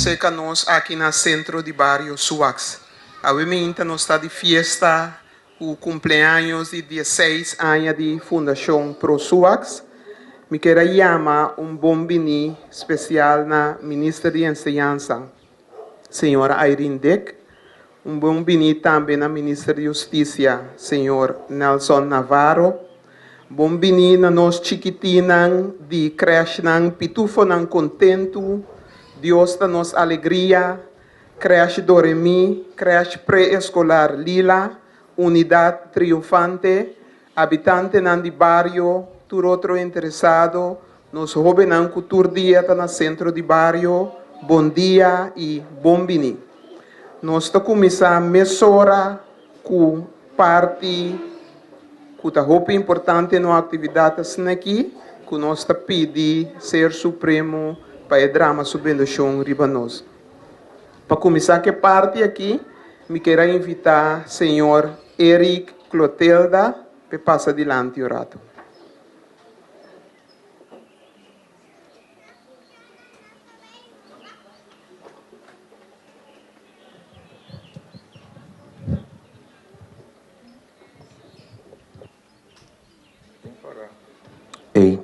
seca-nos aqui no centro de bairro Suax. Obviamente, nós está de fiesta, o cumpleaños de 16 anos de Fundação Pro Suax. Me quero chamar bom bini especial na ministra de Enseñanza, senhora Irene Deck. Bom bini também na ministra de Justiça, senhor Nelson Navarro. Bom bini na nós chiquitinang de creche nang pitufo nang contento. Deus da nos alegria. Creche Doremi, creche pré-escolar Lila, Unidade Triunfante, habitante nan de barrio, tur outro interessado, nos jovens nan cultura dia na centro de barrio, bom dia e bom bini. Nós está começando a mesora com parte que está muito importante na atividade aqui, que nós está pedindo ser supremo para o drama subvenção ribanos. Para começar que parte aqui, me quero invitar o senhor Eric Clotilda para passar adiante o rato. Ei.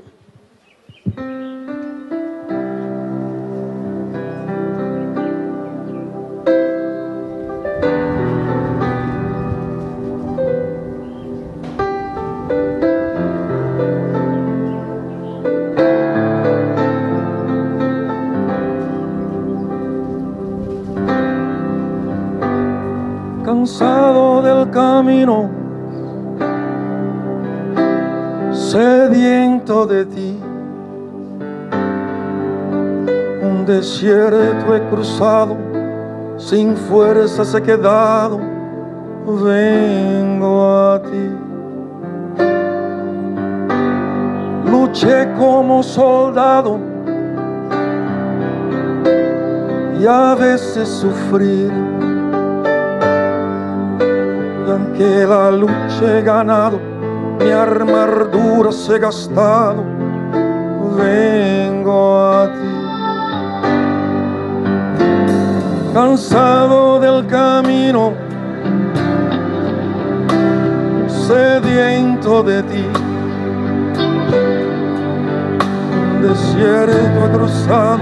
Cansado del camino, sediento de ti, un desierto he cruzado, sin fuerzas he quedado, vengo a ti. Luché como soldado y a veces sufrí. Y aunque la lucha he ganado, mi armadura se ha gastado, vengo a ti. Cansado del camino, sediento de ti, un desierto he cruzado,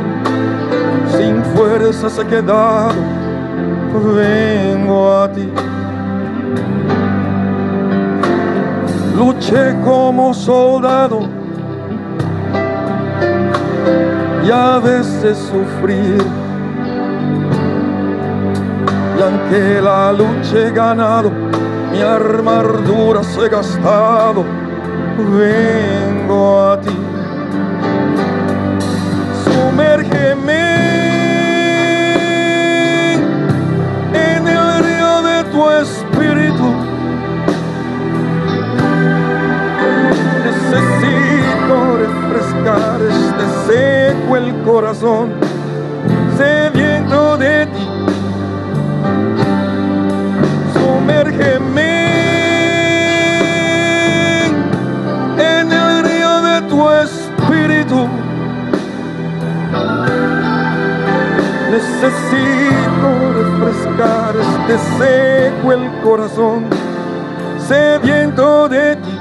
sin fuerzas he quedado, vengo a ti. Luché como soldado y a veces sufrí. Y aunque la lucha he ganado, mi armadura se ha gastado, vengo a ti. Sumérgeme en el río de tu espíritu. Necesito refrescar este seco el corazón, sediento de ti. Sumérgeme en el río de tu espíritu. Necesito refrescar este seco el corazón, sediento de ti.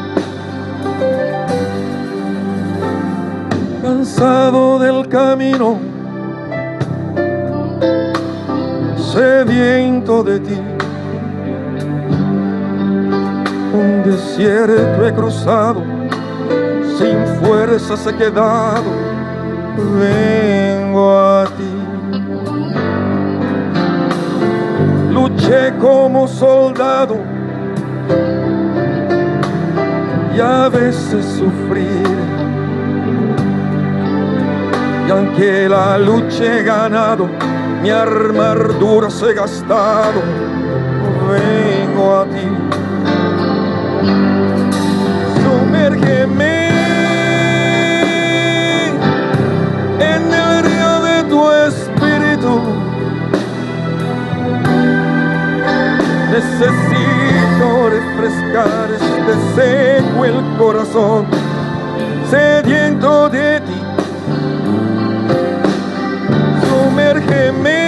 Cansado del camino, sediento de ti, un desierto he cruzado, sin fuerzas he quedado, vengo a ti. Luché como soldado y a veces sufrí. Y aunque la lucha he ganado, mi armadura se ha gastado, vengo a ti. Sumérgeme en el río de tu espíritu. Necesito refrescar este seco el corazón, sediento de ti. Sumérgeme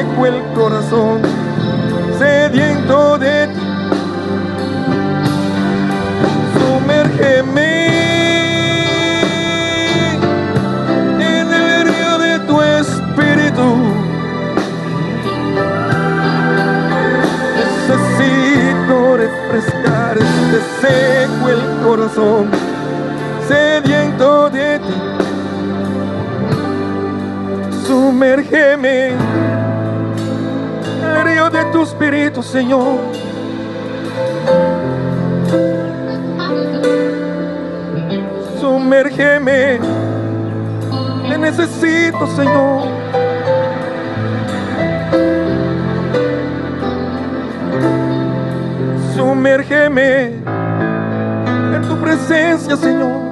seco el corazón, sediento de ti. Sumérgeme en el río de tu espíritu. Necesito refrescar este seco el corazón, sediento de ti. Sumérgeme en el río de tu espíritu, Señor. Sumérgeme, te necesito, Señor. Sumérgeme en tu presencia, Señor.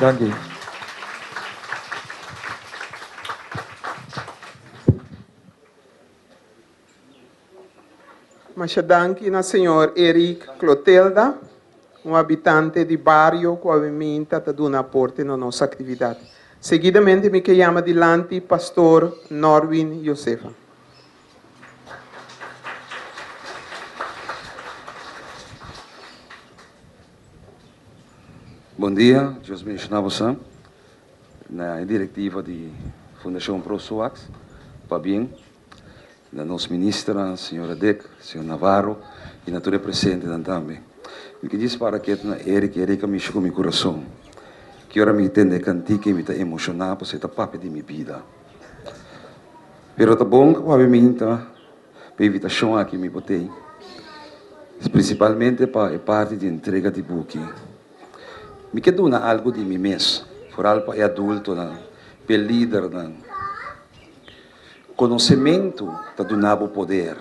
Dank u. Mas danke na senhor Eric Clotilda, habitante de bairro que obviamente está dando aporte na nossa atividade. Seguidamente me chama dilante pastor Norwin Josefa. Bom dia, eu mencionava na diretiva de Fundação Pro SUAX, para bem, da nossa ministra, senhora Dec, senhor Navarro, e na tua presente também. O que diz para que na Erika me chegou meu coração, que ora me entende cantica e me está emocionado por ser papo de minha vida. Pero tá bom que obviamente para a invitação aqui me botei, principalmente para a parte de entrega de book. Me quero dar algo de mim mesmo, para o adulto, para o líder, conhecimento está dando poder.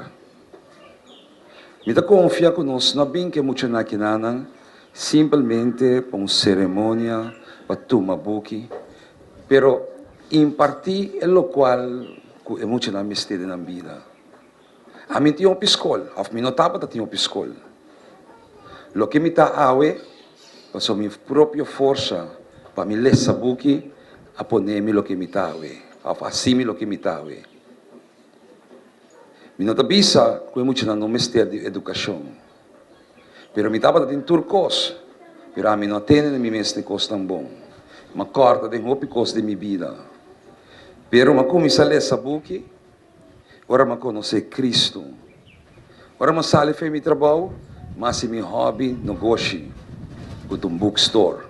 Me dá confiar que nós não bem que muito na quinana, simplesmente para uma cerimônia, para tomar book, pero impartir é o qual é muito na mistério na vida. A mim tinha uma escola, a mim não estava tinha uma escola. O que me está awe passou minha própria força para me ler essa book, a poner-me o que me tawe, a fazer-me o que me tawe. Me não sabia que é muito no mistério de educação. Pero me estava em turcos, pero a mim não tem nem mesmo coisa tão bom. Uma corta de uma coisa de minha vida. Pero eu comecei a ler essa book, agora eu conheci Cristo. Agora eu saio para meu trabalho, mas meu hobby não gosto. Com um bookstore.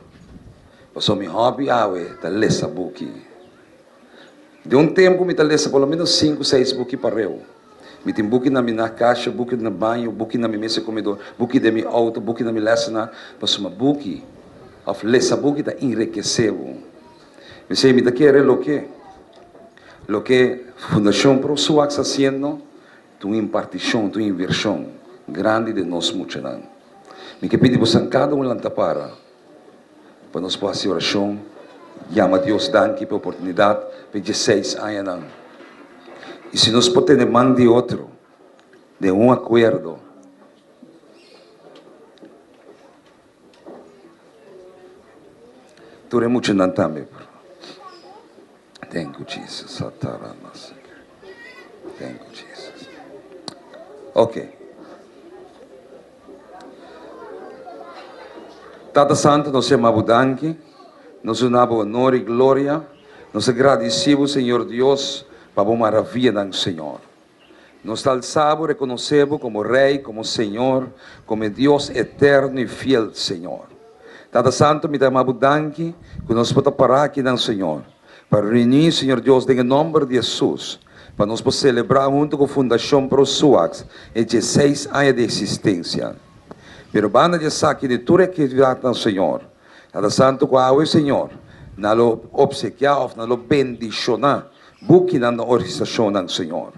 Passou meu hobby, tá ler essa book. De um tempo, me tá ler pelo menos 5, 6 book para eu. Me tem book na minha caixa, book na banho, book na minha mesa de comedor, book de meu auto, book na minha lesson. Passou uma book, of ler essa book tá enriqueceu. Me sei, me tá querer o que Fundação Pro SUAX está fazendo, uma impartição, uma inversão grande de nós muitos. Me que pedir para cada um lanta para nós fazer oração, chama Deus danke pela oportunidade, para 16 anos. E se nós podemos mão de outro, de um acordo, tu é muito não também. Thank you, Jesus. Thank you, Jesus. Ok. Tata Santo, nós chamamos danke, nós chamamos honor e glória, nós agradecemos, Senhor Deus, para a maravilha do Senhor. Nós alçamos, reconhecemos como Rei, como Senhor, como Deus eterno e fiel, Senhor. Tata Santo, me chamamos danke, que nós podemos parar aqui no Senhor, para reunir, Senhor Deus, em nome de Jesus, para nós podermos celebrar junto com a Fundação Pro SUAX, 16 anos de existência. Pero banda de saque de tudo que virá ao Senhor. Cada santo com o Senhor, na lo obsequiar, na lo bendicionar, buque na organização do Senhor.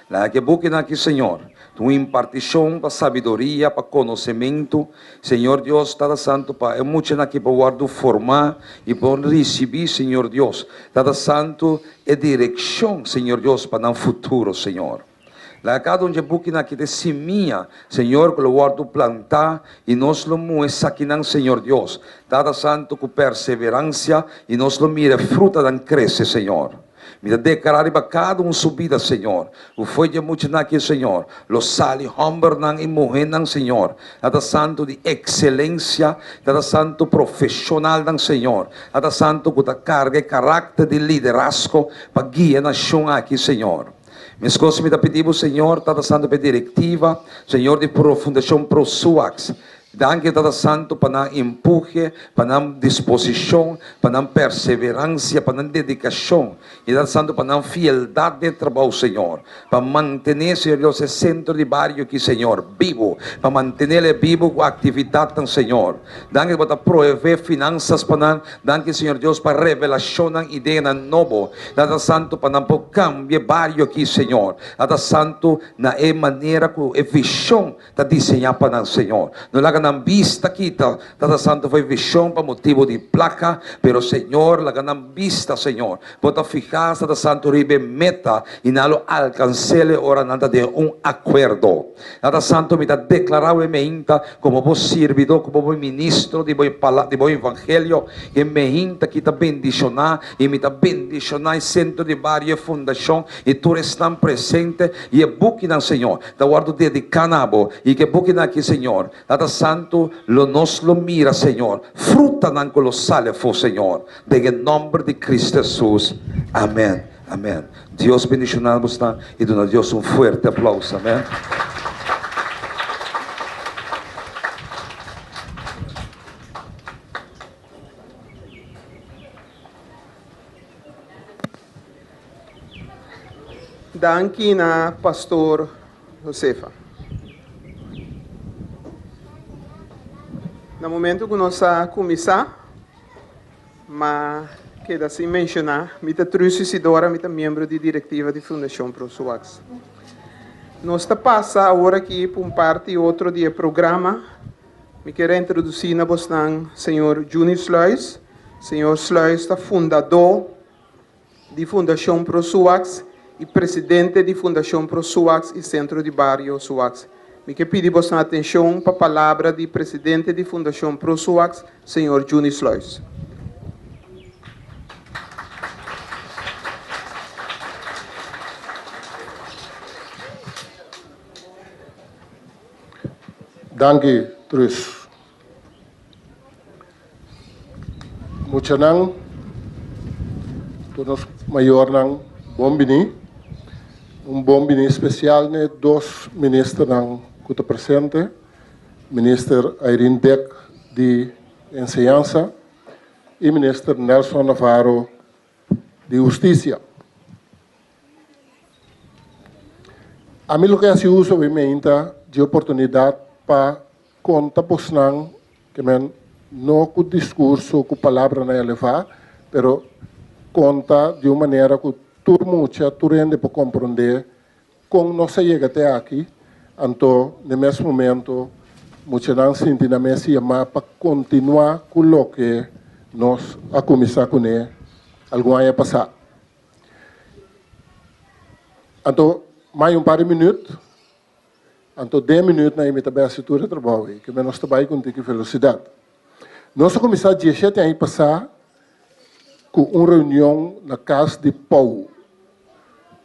Lá que buque na que Senhor, tua impartição para sabedoria, para conhecimento, Senhor Deus, Tata Santo, para muito aqui para guardar, formar e para receber, Senhor Deus, Tata Santo, e direção, Senhor Deus, para o futuro, Senhor. Lá cada um de buquim aqui de seminha, Senhor, que o guardo plantar e nós lo moes aqui não, Senhor Deus, Tata Santo, com perseverança e nós lo mire fruta dan cresce, Senhor. Me declarar para cada um subida, Senhor. O foi de muito aqui, Senhor. Lo sali humber nang imuhen nang Senhor. Tata Santo de excelência, Tata Santo profissional nang Senhor. Tata Santo com a carga e caráter de liderazgo para guiar a nação aqui, Senhor. Minhas coisas me pedimos, Senhor, Tata Santo, para diretiva, Senhor, de Fundação Pro Suax. Danke, Tata Santo, para a empuje, para a disposição, para a perseverança, para a dedicação. E, Tata Santo, para a fieldade de trabalho, Senhor. Para manter, Senhor Deus, esse centro de barrio aqui, Senhor, vivo. Para manter-lo vivo com a atividade, Senhor. Danke, para prover finanças, para danke, Senhor Deus, para revelação da ideia nova. Tata Santo, para não cambiar barrio aqui, Senhor. Tata Santo, na maneira, com a visão, da desenhar para o Senhor. Não laga ng vista kita, Tata Santo, foi visão para motivo de placa, pero Senhor, laga ng vista, Senhor, bota fijar, Tata Santo, ribe meta, inalo alcancele ora nada de acordo. Tata Santo, me da declarado e me inta, como vos servidor, como vos ministro, de vos evangelho, e me inta kita bendicionar, e me da bendicionar, centro de barrio e fundação, e tu estão presente, e é buque ng Senhor, da guardo dedicanabo, e que buque na aqui, Senhor, Tata Santo, nos lo mira, Senhor. Fruta nan colossale fo, Senhor. Em nome de Cristo Jesus. Amém. Amém. Deus bendicionamos e dá a Deus forte aplauso. Amém. Danke na Pastor Josefa. No momento que nós a começar, mas queda sem mencionar, me trucidora, me membro de diretiva de Fundação Pro Suax. Nós passa agora aqui por parte outro dia programa. Me quero introduzir na voz do Senhor Juni Sluis. Senhor Sluis é fundador de Fundação Pro Suax e presidente de Fundação Pro Suax e Centro de Barrio Suax. Me que pedir vossa atenção para a palavra do presidente de Fundação Pro Suax, Senhor Juni Sluis. Danke, Trus. Mucha nang, todos maior nang bombini, bombini especial ne dos ministros nang kuta presente, ministro Irene Beck de Enseñanza e ministro Nelson Navarro de Justicia. A mim lo que se usa obviamente de oportunidade para contar posnang que men não com discurso, com palavra na levar, pero conta de uma maneira que tu mucha, tu rende para compreender como nós chega até aqui. Então, no mesmo momento, muita gente sente na mesa chamar para continuar com o que nós a começar com ele algum ano passado. Então, mais par de minutos, então 10 minutos na imita bem a estrutura de trabalho, que nós trabalhamos com muita velocidade. Nós começamos a 17 anos passado com uma reunião na casa de Paulo.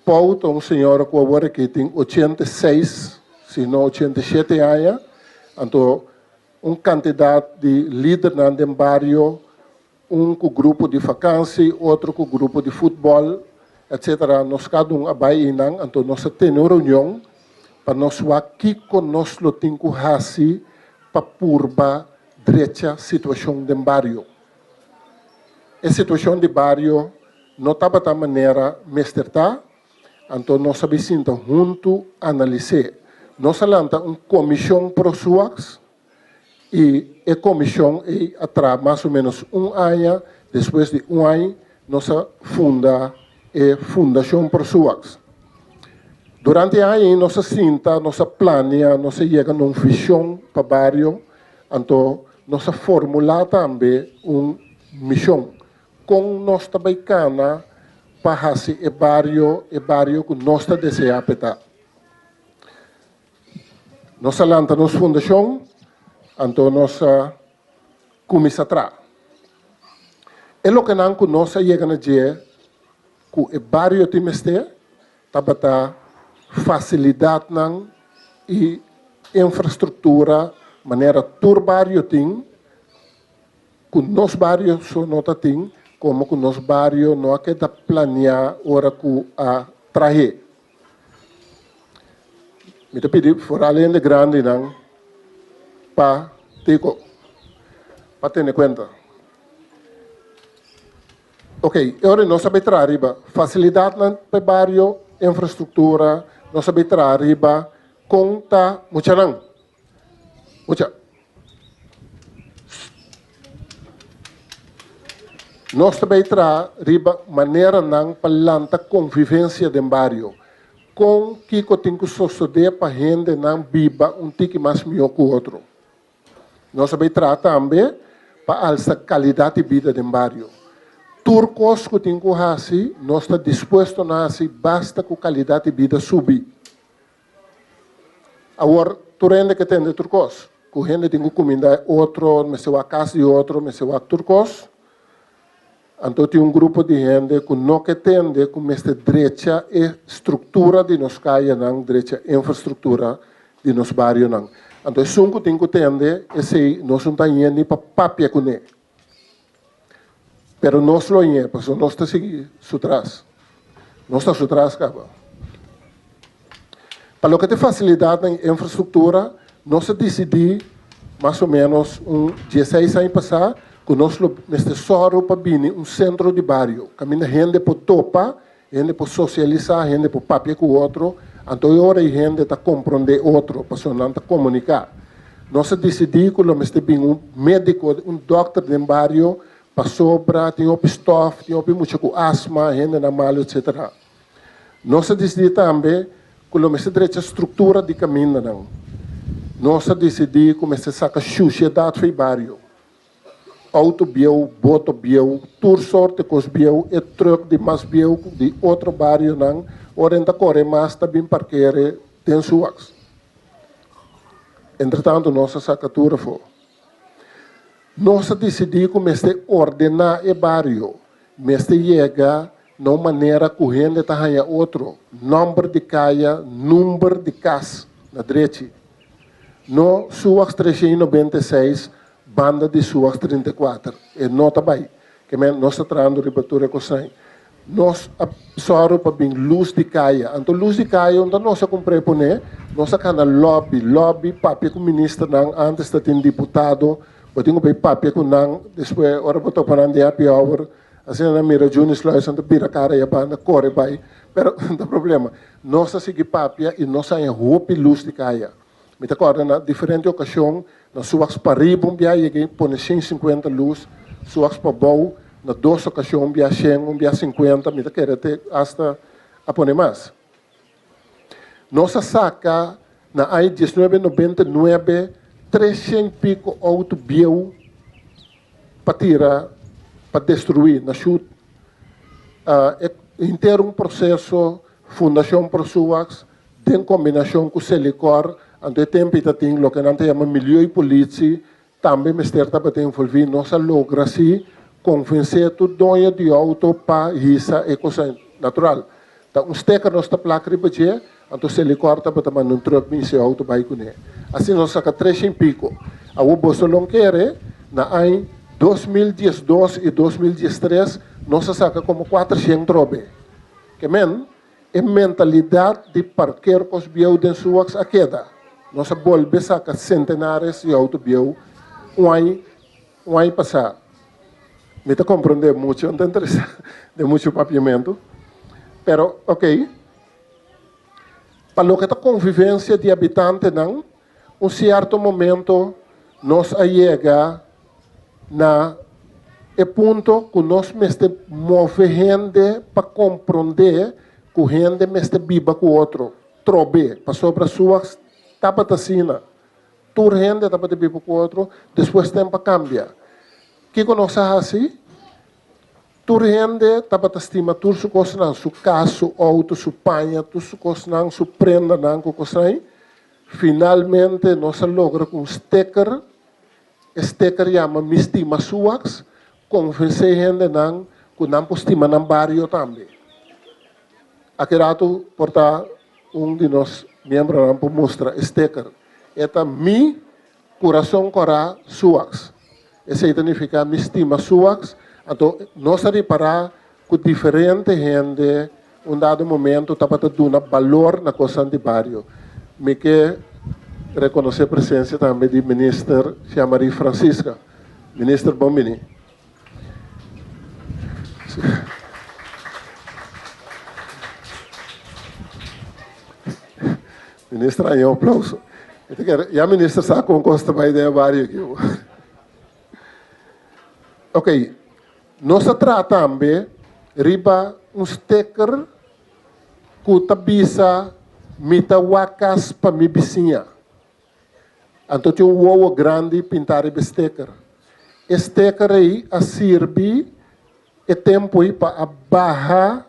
Paulo é uma senhora que agora tem 86, se não 87 anos. Então, um candidato de líder no bairro, um com grupo de vacância, outro com grupo de futebol, etc. Nós cada um vai inang, então nós temos uma reunião para nós aqui conosco temos que fazer para purba direita situação do bairro. A situação do bairro não está da maneira mesterta, então nós sabemos junto analisar. Nós lançamos uma comissão pro SUAX e a comissão atrás mais ou menos um ano, depois de um ano, nós funda a Fundação pro SUAX. Durante o ano, nossa cinta, nossa plania, nossa chega numa visão para o bairro, então, nossa formula também uma missão com nós trabalhando para fazer o bairro que nós desejamos apetar. Nossa lanta, nossa fundação, então nossa começa atrás. É o que não nós chegamos a dizer que o bairro tem este, tabata facilidade não e infraestrutura, maneira tur bairro tem, que nos bairros só nota tem, como que nos bairros não é que da planear hora que a trazer. Me te pedi por além de grande não, para ter conta. Ok, agora nós sabemos arriba facilidade para o bairro, infraestrutura, nós sabemos arriba conta muita não. Muita. Nós também arriba maneira não para lançar convivência do bairro. Com que eu tenho que suceder para a gente não viva tique mais melhor que o outro. Nós também também para alçar qualidade de vida do bairro. Turcos que tem que fazer, nós estamos dispostos a fazer, basta que a qualidade de vida subir. Agora, tu rende que tem de turcos, que a gente tem que comida outro, mas se a casa de outro, mas se a turcos. Então, tem grupo de gente que não entende como esta direita é estrutura de nos caia, não, direita infraestrutura de nos bairros, não. Então, isso que tem que entender, é nós não estamos indo para papia com ele. Pero nós lo é, porque nós estamos seguindo atrás. Nós estamos atrás, cara. Para o que tem facilidade na infraestrutura, nós decidimos, mais ou menos, 16 anos passar, que nós neste soro para vir centro de bairro. Caminha gente por topa, gente por socializar, gente por papel com o outro. Então, agora a gente está compreendendo outro, para não comunicar. Nós decidimos que nós temos médico, doctor de bairro, para sobra, tem stofo, tem muito com asma, gente na mal, etc. Nós decidimos também que nós temos a estrutura de caminho. Nós decidimos começar a sacar sociedade para o bairro. Auto biel, boto biel, tur sorte cos biel, e truck de mais biel de outro bairro não, orienta corre mais também parqueire tem suas. Entretanto, nossa sacatura foi. Nós decidimos começar a ordenar o bairro, mas chega de uma maneira corrente está ganhando outro, número de caia, número de casa na direita. No suas 396 banda de suas 34. E nota bem, que nós estamos trazendo ribatura com sangue. Nós só para bem luz de caia. Então, luz de caia, onde nós compramos, nós estamos lobby, papel com o ministro, antes de ter deputado, eu tenho que papel com não, depois, hora eu estou para de happy hour, assim, na mira, Junis Lois, então, pira cara e a banda, corre, vai. Mas, não tem problema. Nós seguimos papel e nós temos roupa e luz de caia. Me acordo, na diferente ocasião, na suas para riba, eu põe 150 luz, suas para bom, na duas ocasiões, 100, 50, me quero até hasta a pôr mais. Nossa saca, na AI 1999, 300 pico auto biel para tirar, para destruir, na chute. Inteiro um processo, fundação para suas, em combinação com o Selicor, ante tempo que tem o que não tem uma milhão e polícia, também me está para envolver nossa logra se convencer todo dono de auto para isso é coisa natural. Então, um stecker nós está placa de budget, então se ele corta para também não troca esse auto vai com ele. Assim nós saca 300 pico. A o Bolsonaro quer na ano 2012 e 2013 nós saca como 400 trobe. Que men é mentalidade de parqueiro com os bios de suas a queda. Nós volve saca centenares de auto bio um ano passado. Me está compreendendo muito, não interessa de muito papiamento. Pero, ok. Para o que a convivência de habitante, não, um certo momento, nós chega na ponto que nós movemos gente para compreender que a gente viva com o outro. trobe, passou para suas, tapa tacina. Tur rende, tapa de bipo outro, depois tempo cambia. Que conosce assim? Tur rende, tapa estima, tur su costa su caso, auto, su panha, tu su costa su prenda, não costa. Finalmente, nós logra com sticker chama mistima suax, convence gente não, com não postima não barrio também. Aqui rato, porta de nós membros não mostra sticker. Eta mi coração cora suax. Esse significa mistima suax. Então, nós reparar com diferente gente, dado momento, está para dar valor na coisa de barrio. Me quer reconhecer a presença também do ministro Maria Francisca. Ministro Bombini. Ministro, aí um aplauso. E a ministra sabe como gosta da ideia barrio aqui. Ok. Nós tratamos também riba sticker que tabisa mita wakas para mi vizinha. Então tinha uovo grande pintar e sticker. Sticker aí a serve e tempo aí para barra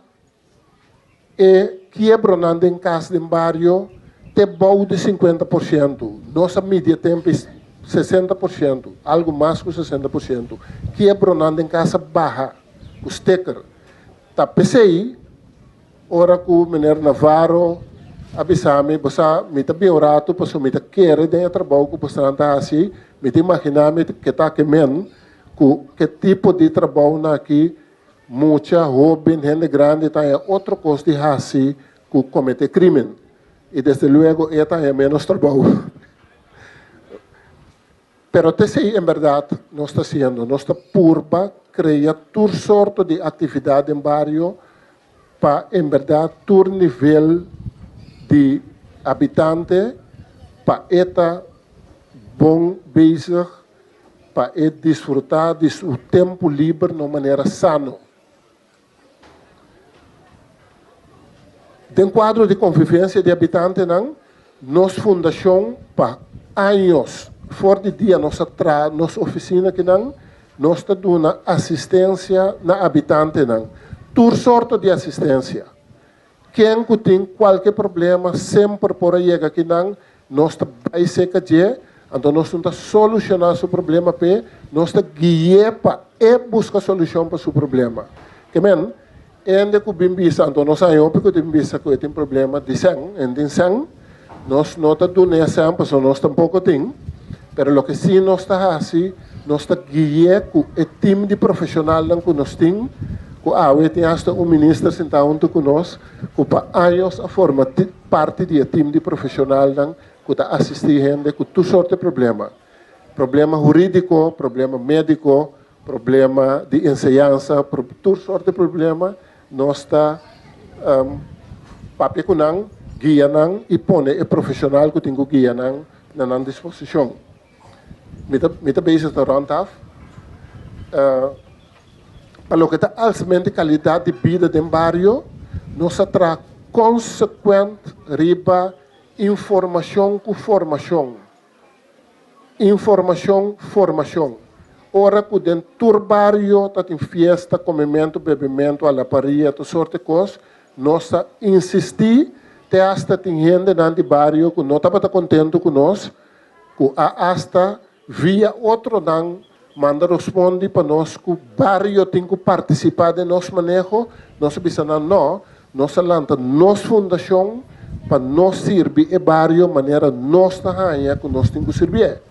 e quebra em casa de barrio te bom de 50%. Nossa mídia tempo 60%, algo mais que 60%. Quebra em casa barra, o sticker. Tá PCI, ora que o menino Navarro avisame, você me tá bem orado, para me tá querer dentro do trabalho que você não tá assim, me tá imaginando que tá que men, que tipo de trabalho aqui, muita jovem, gente grande, tá é outra coisa de assim, que comete crime. E desde logo, é menos trabalho. Pero TCI, em verdade, nós está fazendo, nós está purba, cria toda sorte de atividade em barrio, para, em verdade, todo nível de habitante, para estar bom bezig, para desfrutar de seu tempo livre de uma maneira sana. Dentro do quadro de convivência de habitante, nossa fundação, para anos, fora de dia, nossa oficina, que nós está dando assistência na habitante, toda sorte de assistência. Quem tem qualquer problema, sempre por aí aqui, nós vai ser que então nós tentamos solucionar seu problema, nós guiamos para buscar solução para seu problema. Que men, ainda que o bimbisa, então nós sabemos que o bimbisa tem problema de sangue, nós não estamos dando sangue, porque nós tampouco temos, mas o que sim nós está assim, nós está guiando com o time de profissional que nós temos, que tem hasta ministro sentado junto conosco, que para anos a forma parte do time de profissional que está assistindo com toda sorte de problema. Problema jurídico, problema médico, problema de ensinança, toda sorte de problema, nós está papel guia e põe o profissional que tem que guia na disposição. Mita base da Rontaf, para o que está altamente qualidade de vida do barrio, nós traz consequente riba informação com formação. Informação, formação. Ora que dentro do barrio tem festa, comimento, bebimento, alaparia, toda sorte de coisas, nós insistimos, até hasta tem gente no barrio que não estava contente conosco, que hasta via outro não manda responder para nós que o barrio tem que participar de nosso manejo, nós precisamos nós lança nossa fundação para nós servir o barrio de maneira nossa rainha que nós temos que servir.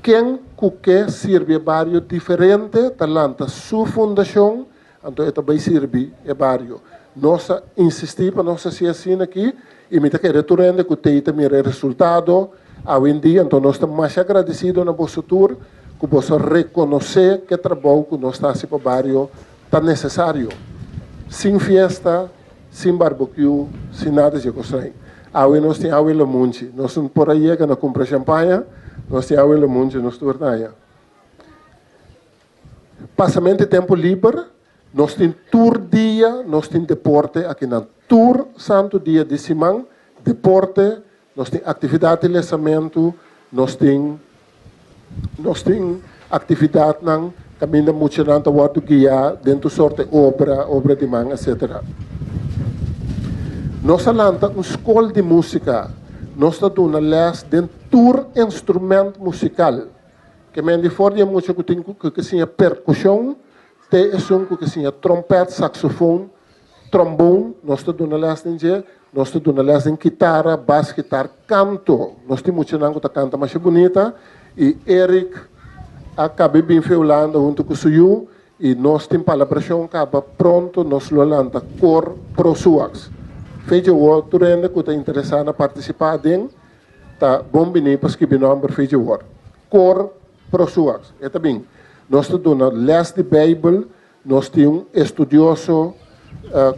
Quem que serve o barrio diferente, talanta sua fundação, então ele vai servir o barrio. Nós insistimos para nós ser assim aqui, e me está retornando que tem também resultado, hoje em dia, então nós estamos mais agradecidos na vossa tour, que você reconhecer que o trabalho que nós estamos para o barrio está necessário. Sem festa, sem barbecue, sem nada de coisa. Hoje nós temos hoje o monte. Nós estamos por aí que nós compramos champanhe, nós temos hoje o monte, nós tornamos. Passamento de tempo livre, nós temos tour dia, nós temos deporte aqui na tour santo dia de semana, deporte, nós temos atividade de lançamento, nós temos atividade não caminho muito na ordem guia dentro sorte obra de mão, etc. Nós falamos uma escola de música, nós estamos dando les de tour instrumento musical, que me indiferente muito que tem que seja percussão, tem que seja trompete, saxofone, trombone, nós estamos dando les de nós estamos dando les em guitarra, bass, guitarra, canto, nós temos muito na canta mais bonita e Eric acabei bem feulando junto com o Suyu e nós temos palabração acaba pronto nós lolanda cor pro suax. Feijão outro rende que está interessado em participar dentro tá bom bem para escrever nome feijão outro cor pro suax. É também nós estamos dando les de Bible nós temos estudioso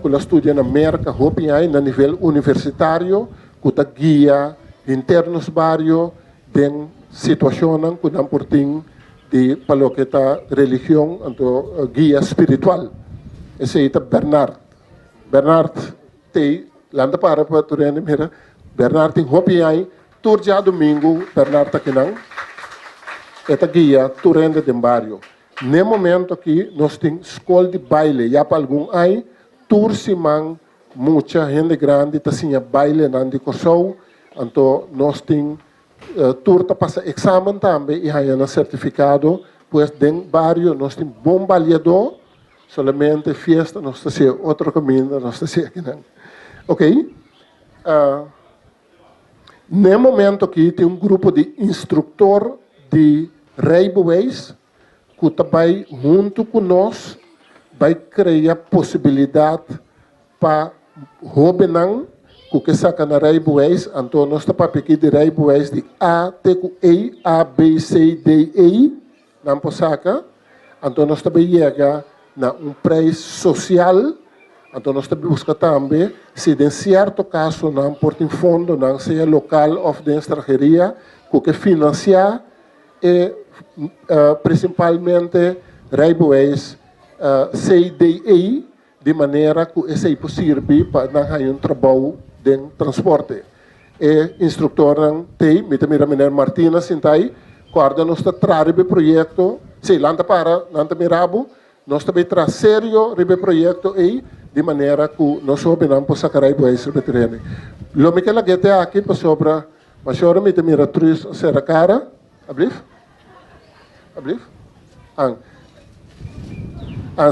que estudia na América hopi aí na nível universitário que está guia internos barrio den situação que não por de palo que está religião então guia espiritual esse é Bernard tem landa para turene mira Bernard tem hopi aí turja domingo Bernard tá aqui não esta guia turende de barrio no momento aqui nós temos escola de baile já para algum aí tursimang muita gente grande tá sim baile nan de corso então nós temos turta passa exame também e aí no certificado pois dentro barrio nós temos bom baleador solamente festa nós temos outro caminho nós temos aqui não ok no momento aqui tem um grupo de instrutor de Railways que também junto com nós vai criar possibilidade para Robenang que saca na Railways, então nós estamos aqui de Railways de A, T, E, A, B, C, D, E, não pode sacar, então nós estamos chega na preço social, então nós estamos buscando também, se em certo caso não pode fundo, não seja local ou de estrangeria, que financiar e principalmente Railways C, D, E, de maneira que esse é possível para não ter um trabalho de transporte. E instrutor tem, mira Martina Sintai, guarda nós trabalhando o projeto, se lanta para, lanta mirabo, nós também traz sério o projeto e de maneira que nós sabemos para sacar aí esse treino. Lo que ela quer aqui para sobra, mas agora mira três será cara, abrir?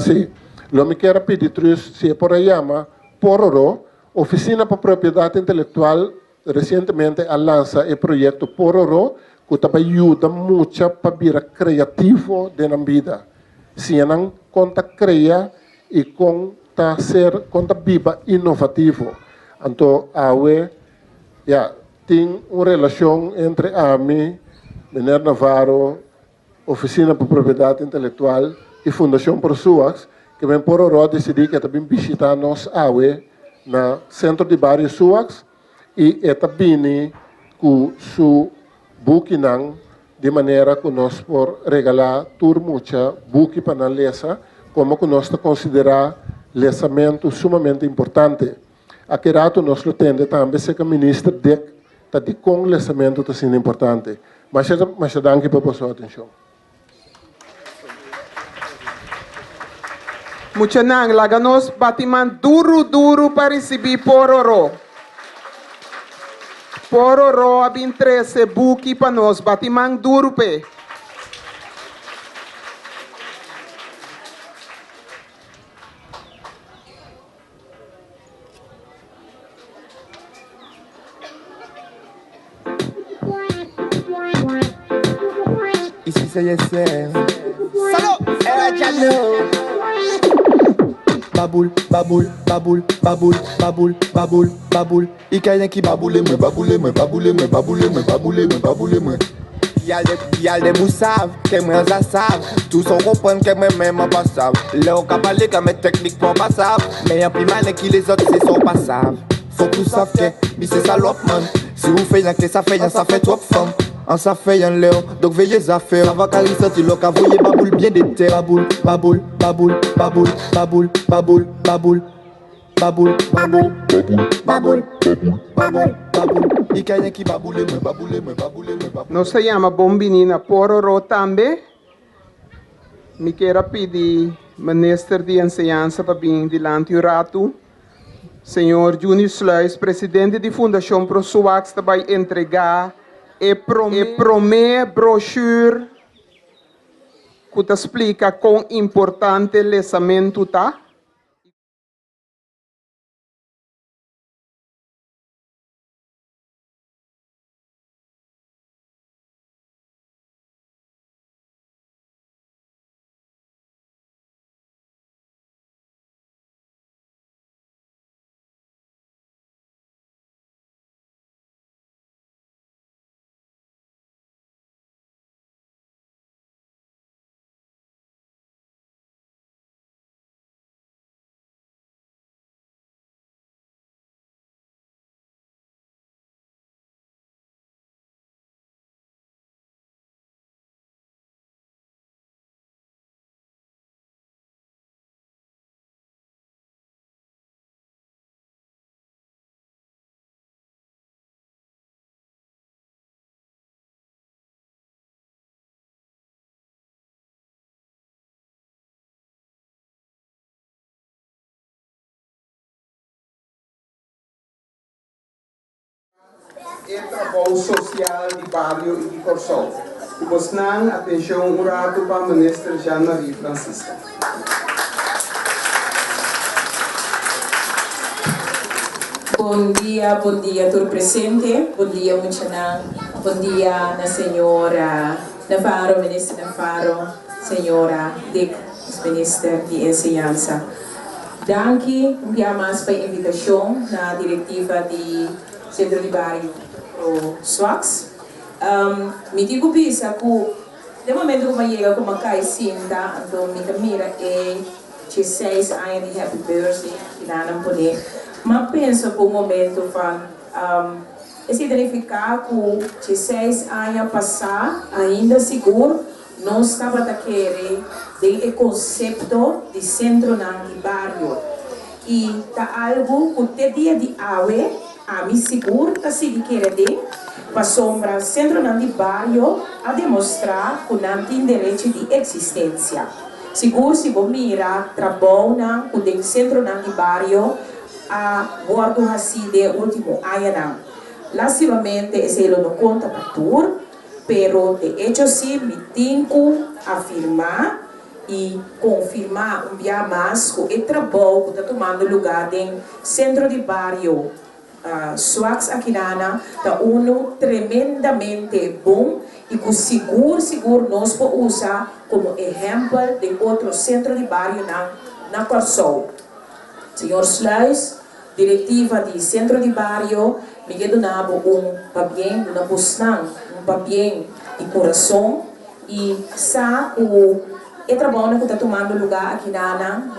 Sim. Lo que quero pedir três se é por aí ama, pororo. Oficina para Propriedade Intelectual recentemente lança o projeto Pororo, que também ajuda muito para vir criativo na vida. Se não conta criar e conta viva inovativo. Então, tem uma relação entre a mim, Menor Navarro, Oficina para Propriedade Intelectual e Fundação Prosuax, que vem Pororo decidir que também visitar nós na centro de Barrio Suax e também com su booking de maneira que nós por regalar muita book para lesa como que nós considerar lesamento sumamente importante. Aqui rato nós lo tende também se que ministro de com lesamento está sendo importante. Mas danke por sua atenção. Mucha nang laganos batiman duro para receber pororo. Pororo abin 13 buki para nós batiman duro pe. Ici c'est Yesser. Salut, baboule, baboule, baboule, baboule, baboule, baboule, baboule. Il y a rien qui baboule, moi, baboule, moi, baboule, moi, baboule, moi, baboule, moi, baboule, moi. Y a des moussaves, que moi ça savent. Tous on comprend que moi même pas savent. Là on parler comme mes techniques pour pas savent. Mais y'a plus mal que les autres, c'est son pas savent. Faut que tout savent que, mais c'est salope man. Si vous faites rien que ça fait trop femme. En ça fait un léon, donc veillez à faire. Avant qu'à ressortir l'eau, qu'à voyer baboule bien des terres. Baboule, baboule, baboule, baboule, baboule, baboule, baboule. babul, babul, babul, babul, babul. E quem é que babule, mãe, babule, mãe, babule, mãe, babule. Nós se chama Bombinina Pororo também. Me quero pedir ministro de ensinança para vir delante o rato. Senhor Junior Sluis, presidente da Fundação Pro Suax, vai entregar e prometer brochure que explica quão importante o lançamento está. E trabalho social de Barrio e de Corsol. Vos não atenção um rato para a ministra Jean-Marie Francisca. Bom dia, todo presente. Bom dia, Muchanan. Bom dia, na senhora Navarro, ministra Navarro, senhora Dick, ministra de Ensinança. Danke, mais para a invitação na diretiva de Centro de Barrio Suax. Me digo bisa que de momento que eu chego com uma caicinha, então me mira e 16 anos de Happy Birthday que não poder. Mas penso por um momento esse verificar que 16 anos passar ainda seguro não estava a querer de conceito de centro de barrio e tá algo que te dia de awe a mim seguro tá se de querer de para sombra centro de barrio a demonstrar que não tem direito de existência seguro se vou mirar trabalho com o centro de barrio a guardo assim de último ano lascivamente esse ele não conta para tudo pero de hecho sim me tenho que afirmar e confirmar dia mais que o trabalho que está tomando lugar no centro de barrio Suax Aquinana está tremendamente bom e que seguro nós podemos usar como exemplo de outro centro de barrio na Corsol. Senhor Sluis, diretiva de centro de barrio, me donava papel, uma postão, papel de coração e sabe o trabalho que está tomando lugar aqui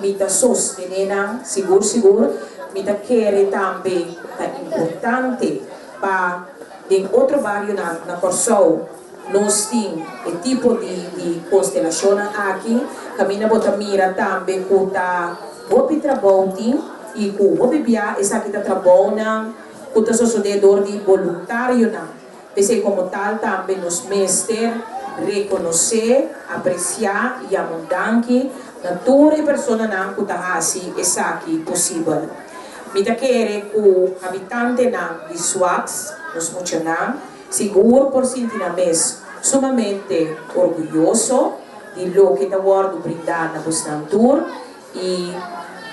me está sostenendo seguro me está querendo também é importante para em outro bairro na Corsol nós temos o tipo de constelação aqui caminha bota mira também que está o trabalho e que o bebia essa que está trabalhando que está sucededor de voluntário Pensei como tal também nos mestres reconhecer, apreciar e amundanque na toda pessoa que está assim essa aqui possível. Me da querer que o habitante de Suax, nos Muchanan, seguro por sentir sumamente orgulhoso de lo que está guardo brindar na Bostantur e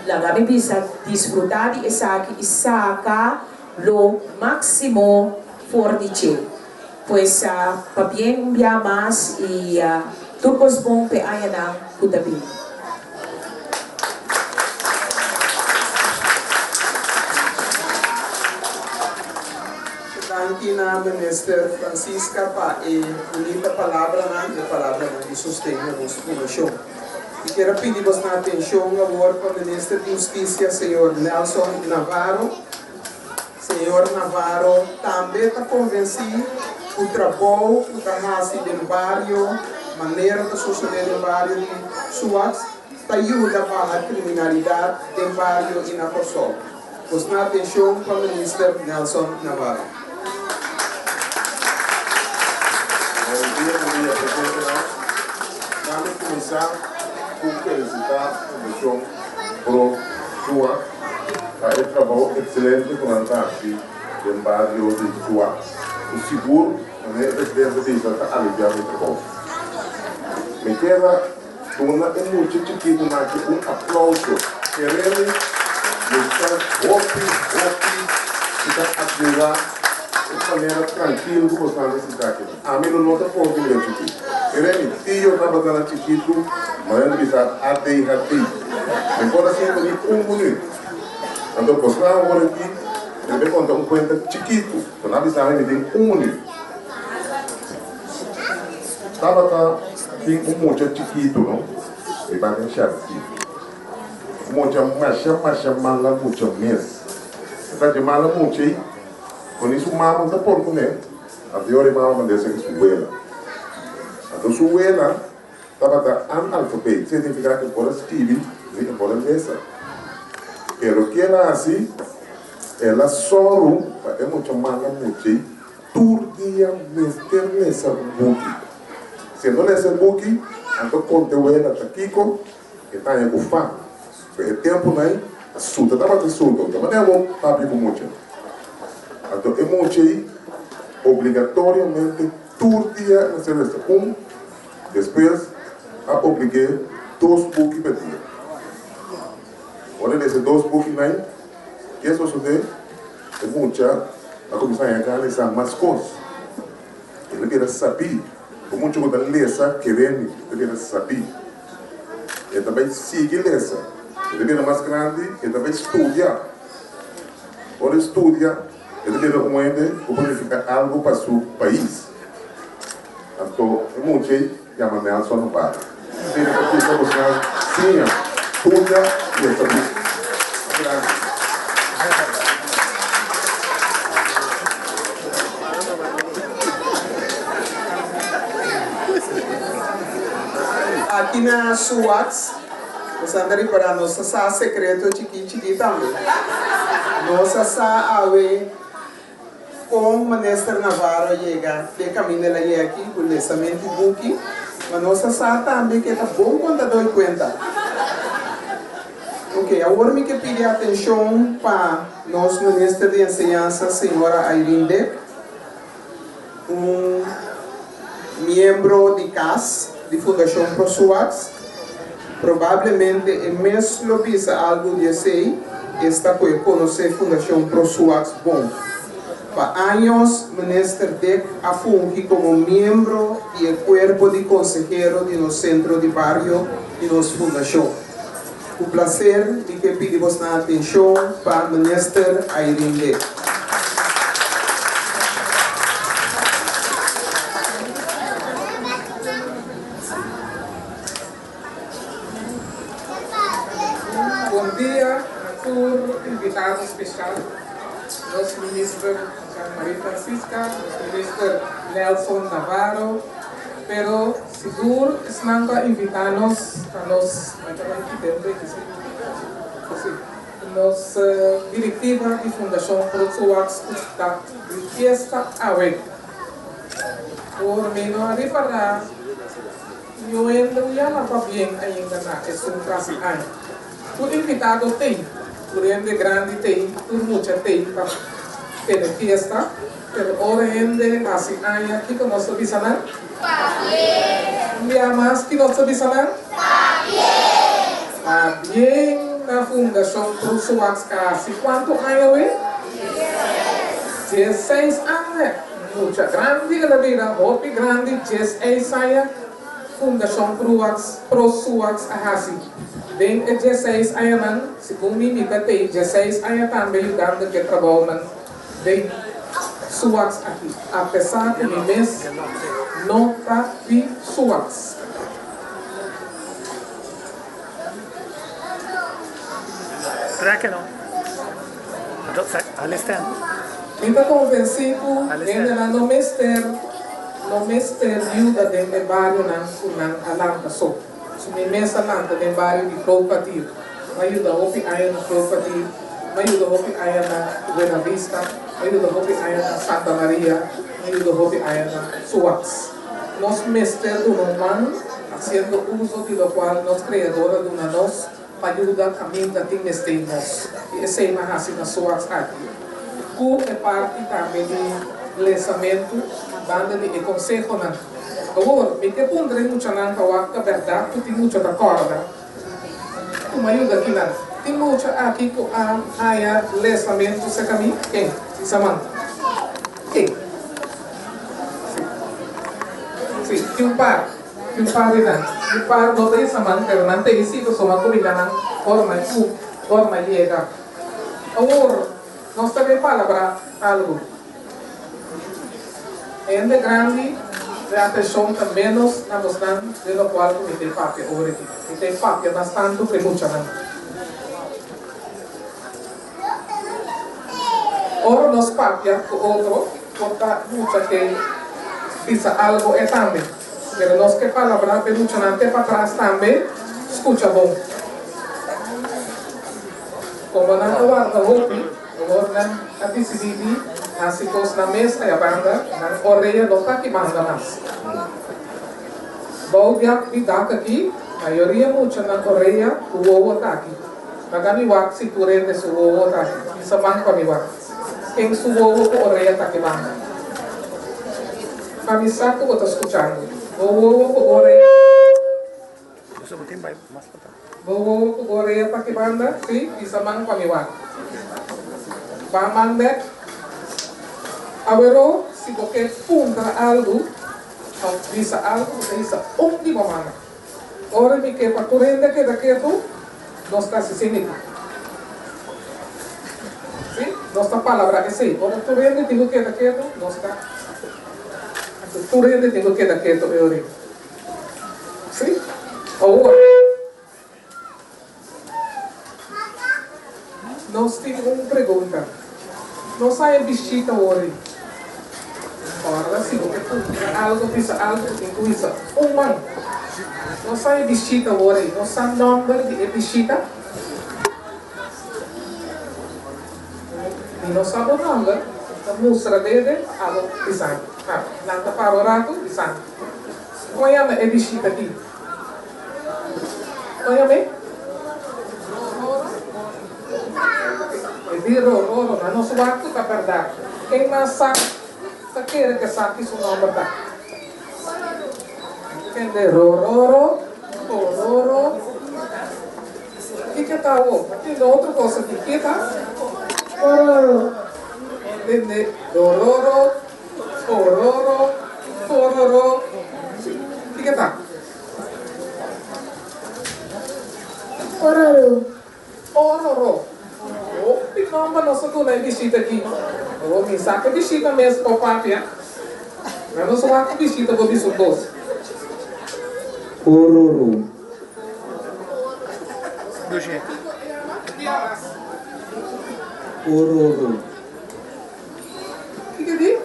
la gabi bisa disfrutar de essa aqui e sacar lo máximo for de Pues para bien un día más y turcos bom pe ayana kutabi. Danke minister Francisca para a bonita palavra de sustento da fundação. E quero pedir vossa atenção agora para o ministro de Justiça, senhor Nelson Navarro. Senhor Navarro também está convencido o trabalho que está fazendo no bairro, maneira que sucede no bairro de Suax, ayuda para la criminalidad del barrio Inacosol. Pues na atención para el ministro Nelson Navarro. Vamos começar com felicitar a Fundação Pro Sua para o trabalho excelente que ela está aqui no bairro de Sua. O seguro, né, é presidente está aliviado o trabalho. Me queda uma muito chiquito, mas um aplauso. Queremos deixar hope, ficar admirar de maneira tranquila como está nesse daqui. A mim não está por vir aqui. Queremos, se eu estava dando chiquito, mas eu disse até. Agora sim, eu disse minuto. Então, postar agora aqui, eu vou contar conta chiquito. Então, na visão, eu disse minuto. Estava tem muito chiquito, não? E vai deixar aqui. Muito mala, muito mesmo. Está de mala, muito aí. Quando isso mama, está por comer. Até hora mama, desse que suela. Então, suela, estava analfabeto. Significa que pode escrever, que pode ler. Pero que ela assim, ela só é muito mala, muito aí. Todo dia, meter nessa book. Se não ler book, então conteúdo está aqui, que está em ufá. Porque tempo não assunto, estava de assunto, mas não é bom público muito. Então é muito aí, obrigatoriamente, todo dia na cerveja. Depois, a obrigar 2 books por dia. Olha desses 2 books não, que é só suceder, é muito, a começar a ganhar mais coisas. Ele quer saber. Como muito que lesa querendo, ele quer saber. Ele também sigue lesa. Ele quer mais grande, ele também estuda. Quando estuda, ele quer planificar algo para o seu país. Então, é muito aí, e a maneira só não para. Ele precisa buscar, sim, estuda e é saber. Aqui na SUAX, nós andamos para nossa sala secreto chiqui também. Nossa sala com o ministro Navarro chega, de caminho ela chega aqui, com o lançamento do book, mas nossa sala também que está bom quando dou conta. Ok, agora me que pedir atenção para nosso ministro de Enseñança, senhora Irinde, membro de CAS, de Fundação Pro Suax, provavelmente é mesmo pisa algo de sei, está por conhecer Fundação Pro Suax bom. Para anos, o ministro Dek ha fungido como membro do corpo de consejero de no centro de barrio e nos fundação. O prazer de que pedimos na atenção para o ministro Irinde. Bom dia por invitado especial, nosso ministro Maria Francisca, nosso ministro Nelson Navarro, pero seguro estão invitando-nos para nós, nossa diretiva de Fundação Pro Suax está de fiesta a hoje. Por menos a reparar, eu ainda não bem ainda na questão quase ano. O invitado tem, por ende grande tem, por muita tem para ter fiesta, pero ora ende quase ano aqui que nós bisana. Um dia mais que nós bisana. Bien na Fundação Pro Suax quase quanto ano é? 16 anos. Muita grande a vida, hopi grande, 16 anos. Fundação Pro Suax assim. Bem, 16 anos, segundo mim, tem 16 anos também ajudando que trabalham bem Suax aqui. Apesar que o mês não está de Suax. Será que não? Alistan. Estou convencido de não me ter ajuda dentro do barrio na Alampa só. So may mesa lang sa barrio di Groot Kwartier. Mayuda hopi ayan na Groot Kwartier. Mayuda hopi ayan na Buena Vista. Mayuda hopi ayan na Santa Maria. Mayuda hopi ayan na Suax. Nos mister do man haciendo uso de lo cual nos creadora de una nos ayuda también da ting nos. E essa é uma na Suax aqui. Ku é parte também de lesamento, banda de consejo na. Agora, me que pondrei muito na kawak ka verdade, tu tem muito da corda. Tu me ajuda aqui na. Tem muito aqui que há lesamento sa kami. Quem? Samantha. Quem? Sim, yung par rin na. Yung par do tayo Samantha, pero nante isito sumakulitan ng forma llega. Agora, nós também palabra algo. En de grande, a atenção também menos na mostrar de lo qual me tem papel hoje. Me tem papel bastante que muita não. Ora nos papel com outro, conta muita que diz algo é também. Pero nós que palavra de muita não tem para trás também, escuta bom. Como não guarda roupa. Agora, a decididi, nasi pos na mesa e a banda, na orelha não está que manda mais. Bom, de data aqui, a maioria muito na orelha, o ovo está aqui. Nagamiwak, se tu rende o ovo está aqui. Isa man kamiwak. Quem su ovo com a orelha está que manda. Kami saco, eu estou escutando. O ovo com a orelha. O ovo com a orelha está que manda, sim, isa man kamiwak. Pamandek, awero, si porque punta algo, bisa algo, bisa di mana. Ora mi que para corrente que daquilo, nós está se sentindo. Sim? Nossa palavra é sim. Ora corrente tenho que daquilo, nós está. Corrente tenho que daquilo, eu sim? Agora, nós temos uma pergunta. Nós saímos vestidos hoje. Ora, se você algo pisa algo, tem isso. Ano. Nós saímos vestidos hoje. Nós sabemos o nome de vestida. E nós sabemos o nome. A mostra dele, algo pisando. Nanta para o rato, pisando. Olha a vestida aqui. Olha bem. Roro, na nosso waktu ka verdade. Quem nasa sa kira que sabe isso não verdade. Quem de roro, que tá o? Tem outra coisa aqui, que tá? Roro. De roro, que tá? Ororo. O nome nosso tu na visita aqui. O me saca visita mesmo com papia. Mas não só a visita vou bicho doce. Ororo. Ororo. Que diz?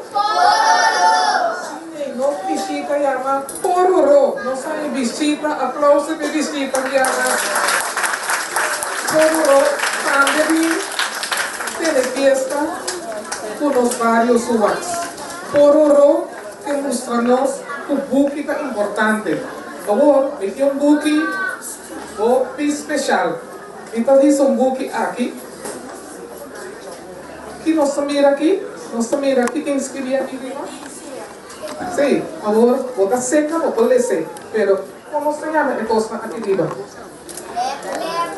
Sim, não visita chama Pororo. Não sai visita, aplauso de visita chama Pororo. Também tem fiesta com os vários suas. Pororo que mostra-nos o buque importante. Agora, aqui é um buque especial. Então, diz buque aqui. Que nós mira aqui. Quem escrevia aqui, sim, agora, boca seca, vou poder ser. Pero, como se chama a costa aqui arriba?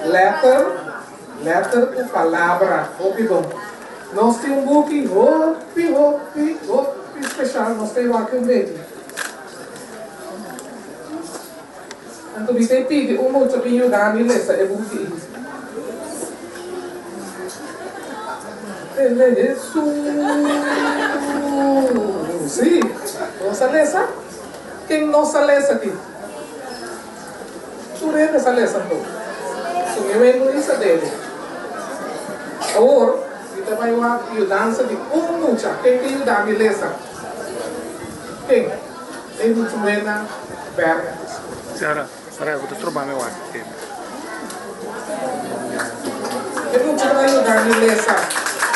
Letter ou palavra, bom. Nós temos buque, especial, nós temos aqui um meio. Então, você pede muito para ajudar a me ler esse buque. Sim, nossa lesa. Quem nossa lesa aqui? Surê dessa lesa não. Sumiu em isso dele. Agora, você vai lá e dança de mucha. Quem que ajuda a me lesa? Quem? É muito buena, Berga. Ahora vou trocar meu ar. Eu não te ayudar a Lesa.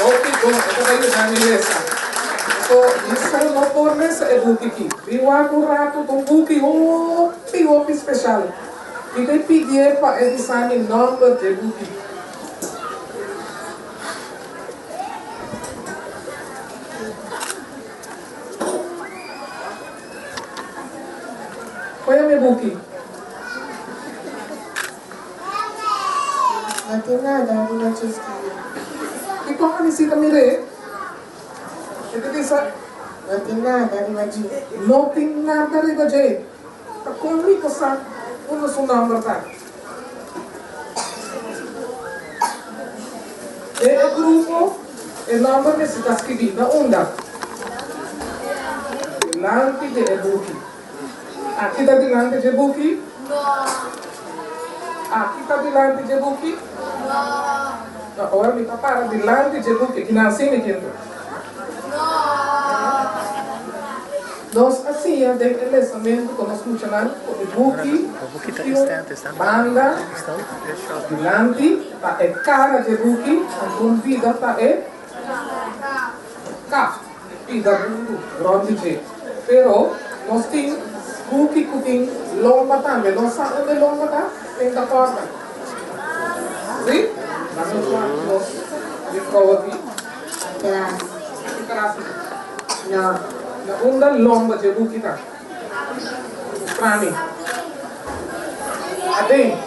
Ok, bom, eu te ayudar a Lesa. So, isso não por Lesa é buki aqui. Eu hago rato com buki, pior especial. E daí pedir para editar o nome de buki. Qual é a minha buki? Não tem nada, eu não te escrevi. E como a Nisita me lê? Ele disse, Não tem nada, Rivadi. não tem nada a ver. Como é que você usa o seu nome? É grupo, o nome necessita escrever na onda. Delante de Ebuki. Aqui está delante de Ebuki? Aqui está delante de Ebuki? Não. Agora me para delante de Ebuki, que nasce me quero. Nós assim, desde o lançamento, quando nós funcionamos com o Ebuki, banda, delante, tá é cara de Ebuki, a vida tá é cá, vida grande de. Pero, nós temos Buki que tem lomba também, nós sabemos onde lomba tá? Tem da porta. Sim? Nós de prova aqui. Não. Na onda lomba de Buki tá. Para mim. Até.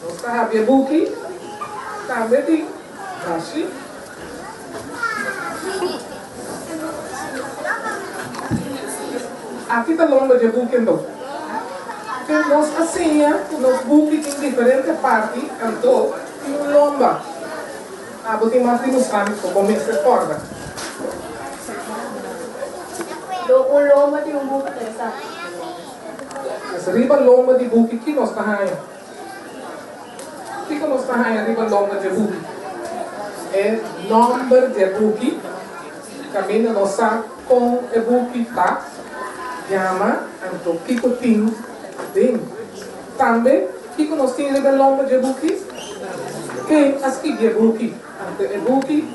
Nós sabemos a Buki, também tem Rashi. Aqui está lomba de Buki então. Então nós assim, nós Buki tem diferentes partes, então tem lomba. Ah, vou ter mais de mostrarmos como é que se forma. O lomba tem buco dessa. Essa riba lomba de Buki que nós está aí. O que nós está aí riba lomba de Buki? É número de Buki. Também nós sabemos com o Buki tá. Chama, então Kiko tem dentro. Também, Kiko nós temos riba lomba de Buki. Quem escreve Buki? Então, Buki,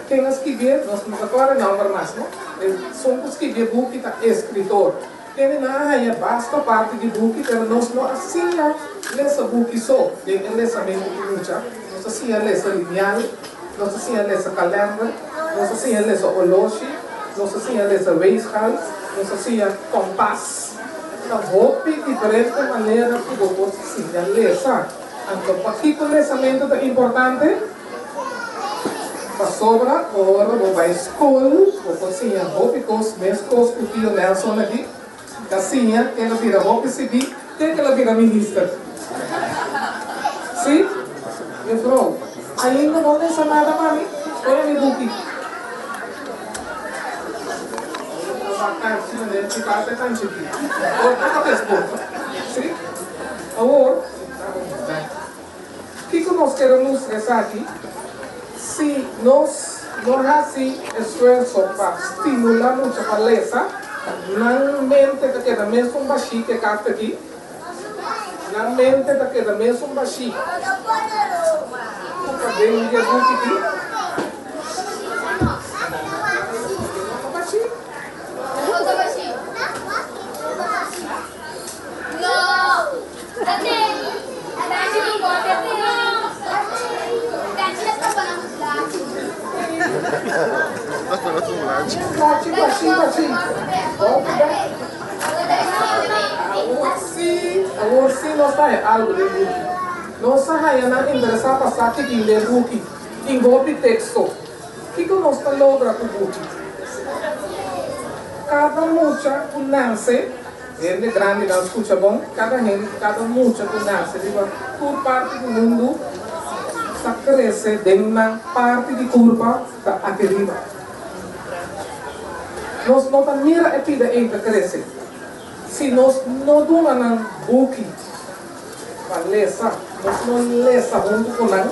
quem escreve, nós não agora não mais, não? São escrever Buki tá escritor. Quem não é basta parte de Buki, mas nós não assim lessa Buki só, de lançamento de muita, nós assim lessa lineal, nós assim lessa calandra, nós assim lessa oloshi, nós assim lessa weishals, nós assim compass. Na roupa diferente maneira que você assim lessa. Então, para que o lançamento é importante? Para sobra, agora vou para a escola, vou fazer a roupa com os meus cursos com o tio Nelson aqui. Assim, ela vira roupa civil, tem que ela vira ministra. Sim? Eu falo, ainda não lança nada para mim, olha meu Buki. Vacante, né? Ficar até tanto aqui. Agora, está com a esposa. Sim? Agora, o que nós queremos expressar aqui? Se nós não fazemos esforço para estimular muito a beleza, na mente da queda mesmo baixinho que capta aqui, na mente da queda mesmo baixinho. O cabelo de Buki aqui. Baixinho. Agora sim nós temos algo de Buki. Nós estamos interessar passar que tem de Buki. Envolve texto. O que nós estamos logrando com Buki? Cada mucha que nasce, ele é grande, não escuta bom, cada mucha que nasce, por parte do mundo, está crescendo dentro da parte de curva da aqui riba. Nós não temos a vida ainda crescer. Se nós não damos Buki para ler, nós não lemos junto com nós,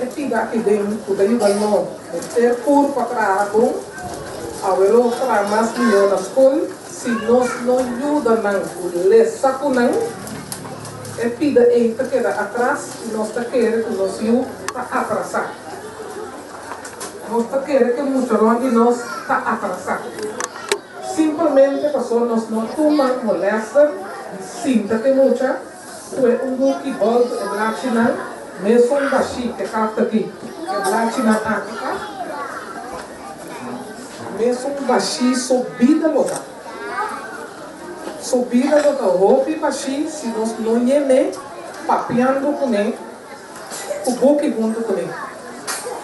a vida aqui dentro, daí vai não ter curva para a ver para mais melhor na escola, se nós não ajudamos a ler sacunan, é pida eita queda atrás e nós está querendo que nós iu está atrasado. Nós está querendo que muito longe nós está atrasado. Simplesmente passou nós não tomamos molesta, sinta que muita, foi buki volta e blachina, mesmo baixi que capta aqui, que blachina aqui, mesmo baixi subida local. Subida local, roupa baixi, se nós não nhene, papiando com ele, o buki junto com ele.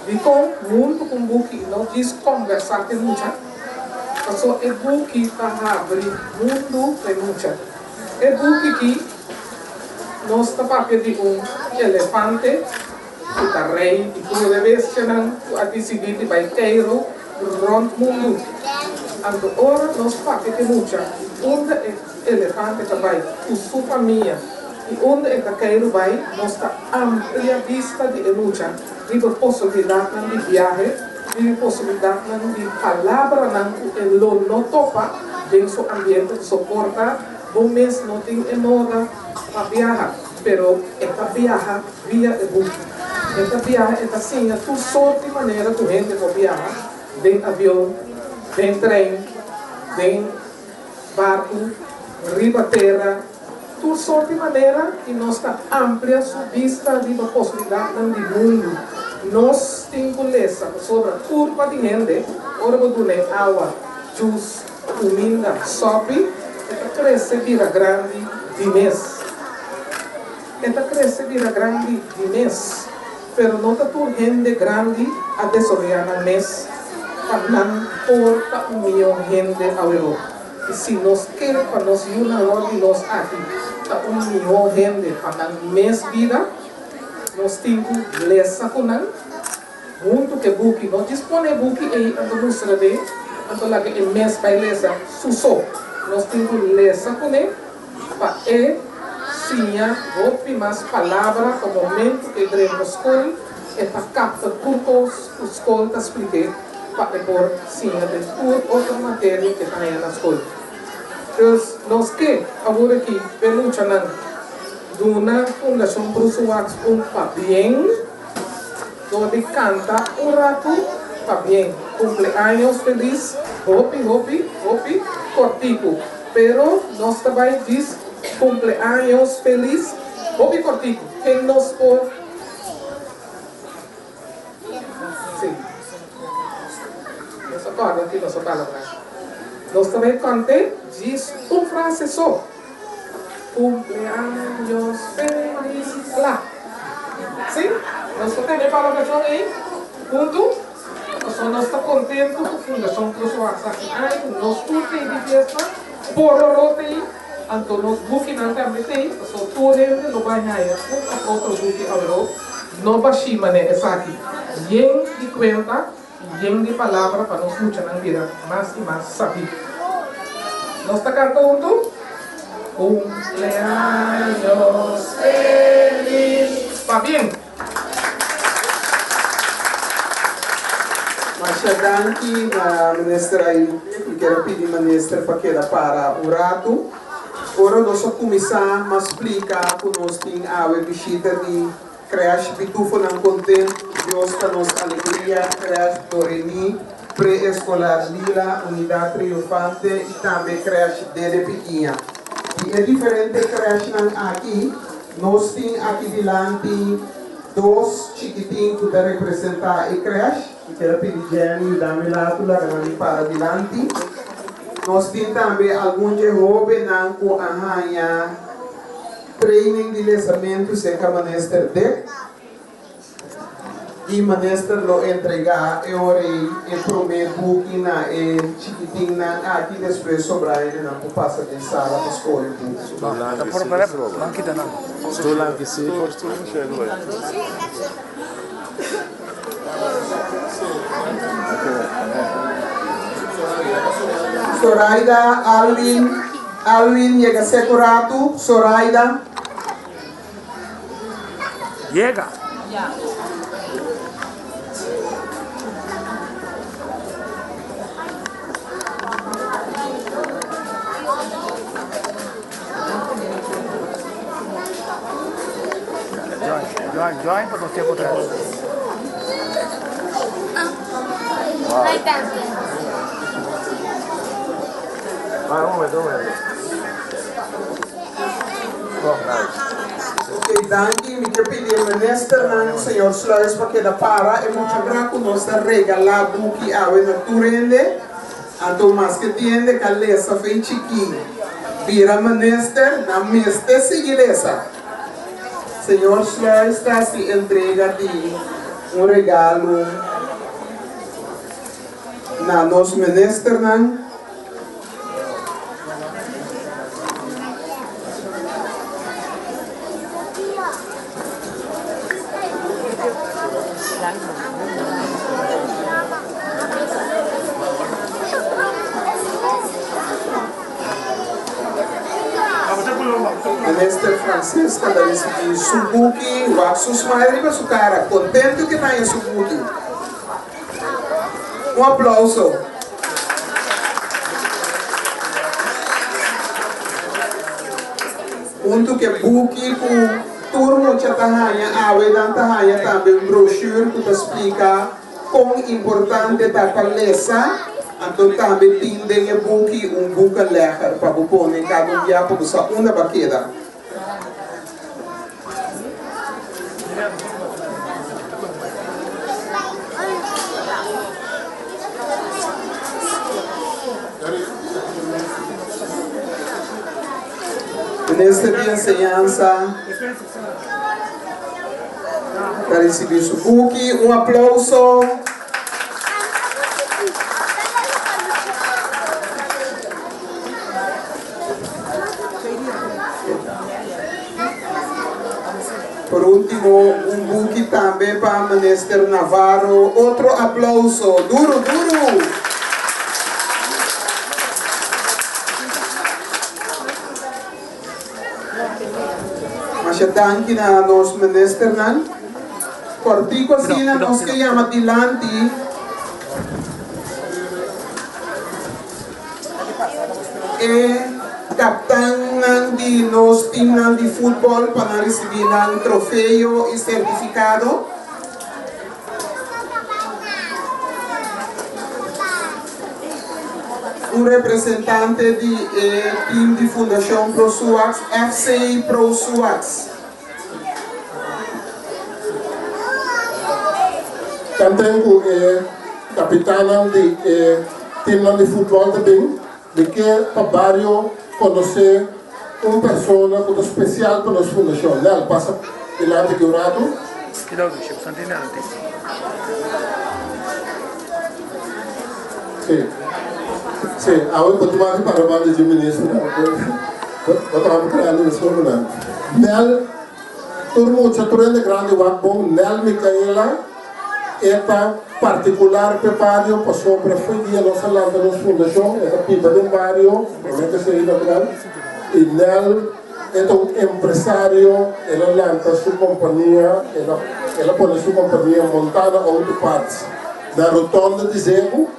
Então, junto com o buki, não diz conversar com muita, passou é buki para abrir mundo com muita. É buki que nós está de elefante, que está rei, e tudo de vez que não, a decidir vai queiro, rond mundo. Agora nós fazemos que muita, onde é elefante que vai, a sua família, e onde é que queiro vai, nós está amplia vista de muita, de possibilidade de viagem, de possibilidade de palavra não topa, dentro do ambiente que suporta. Bom mês não tem moda para viajar, pero esta viaja via e-book. Esta viaja é assim, tu sorte de maneira que a gente vai viajar, de avião, de trem, de barco, riba terra, tu sorte de maneira que nós está amplia sua vista de possibilidade do mundo. Nós temos lessa sobre a curva de gente, ora vou dar água, juice, comida, sopa. Esta cresce vira grande de mês. Esta cresce vira grande de mês. Pero não está tudo gente grande a desarrollar no mês. Para não porta milhão de gente ao Europa. E se nós queremos para nós unir nós aqui, está milhão de gente para o mês vida, nós temos que ler sacunan, junto que buki, não dispone buki aí, a mostra de, a lá que o mês vai ler susou. Nós temos que ler sacuné para sinha, roupa mais palavras, o momento que iremos escolher, é para captar tudo que os escolas expliquei, para depois sinha de tudo outra matéria que está aí na escola. Então, nós que agora aqui, pelo chanang, Duna Fundação Bruce Wax para bem, onde canta rato para bem, cumpleaños feliz, hopi, cortico. Pero nós também diz cumpleaños feliz, hopi cortico. Quem nos por... Sim. Nós acorda aqui, nós fala para. Nós também cantamos, diz frase só. Cumpleaños feliz lá. Sim? Nós também falamos aí, junto. Nós estamos contentes com a Fundação Bruce Wax aqui. Nós tudo de festa, pororote, então nós buquinamos também, só tudo não vai ganhar, outro buque agora, não vai chamar essa aqui. Yen de conta, yen de palavra para nós lutar na vida, mais e mais saber. Nós estamos cantando, cumpleaños feliz, está bem? Mas chegando aqui na ministra aí, eu quero pedir a ministra para que para o rato. Agora nós vamos começar a explicar que nós temos a visita de creche Pitufo não contente, Deus para nossa alegria, creche Doremi, pré-escolar Lila, Unidade Triunfante e também creche Dede Piquinha. E é diferente creche aqui, nós temos aqui diante dois chiquitinhos que representam a creche. Quero pedir Jenny, dá-me lá tudo para adiante. Nós temos também alguns jovens que arranham training de lançamento que a ministra de e a ministra lo entregar e ora e prometo que na chiquitinho aqui depois sobrar ele não passa de sala para escola. Tá por para não quita não. Estou lá que se posto não chega. Soraida, Alvin llega Securato, Soraida. Llega. Ya. Join para você por trás. Vai, um momento. Ok, danke. Me quer pedir o ministro não, senhor Sluis, para que da para e muito grato nós regalar buki a na turende. Então, mas que tiende que lesa fez chiquinho. Vira minister na meste sigilesa. Senhor Sluis está se entrega de regalo na nosso ministro não. Minister Francisca da recebi Subuki, Waxus Madre su cara, contento que está em Subuki. Um aplauso. Untuk que buki com turno de tahanha, ave dan tahanha também brochure que explica quão importante é a palestra. Então também tem buki buca lecher para pôr em cada dia para usar uma baqueta. Neste dia de enseñança, para receber o buki, um aplauso. Por último, buki também para o ministro Navarro. Outro aplauso. Duro. Mas danke na nosso ministro nan. Cortico assim nós que chama dilante. Capitão de nosso time de futebol para receber um troféu e certificado. Representante do time de Fundação Pro Suax, FC Pro Suax. Também o capitão de time de futebol também, de que para o bairro conhecer uma pessoa muito especial para a nossa fundação. Ela passa pela de Dourado. Sim, agora vou tomar aqui para o bando de ministro. Vou tomar para ele nesse momento. Nel, turmo chaturende grande wakbom, Nel Micaela, eta particular preparo para sobre a nossa lâmpada da fundação, eta pipa de barrio, realmente se natural. E Nel é um empresário, ela lança sua companhia, ela põe sua companhia montada Auto Parts na rotonda de Zego.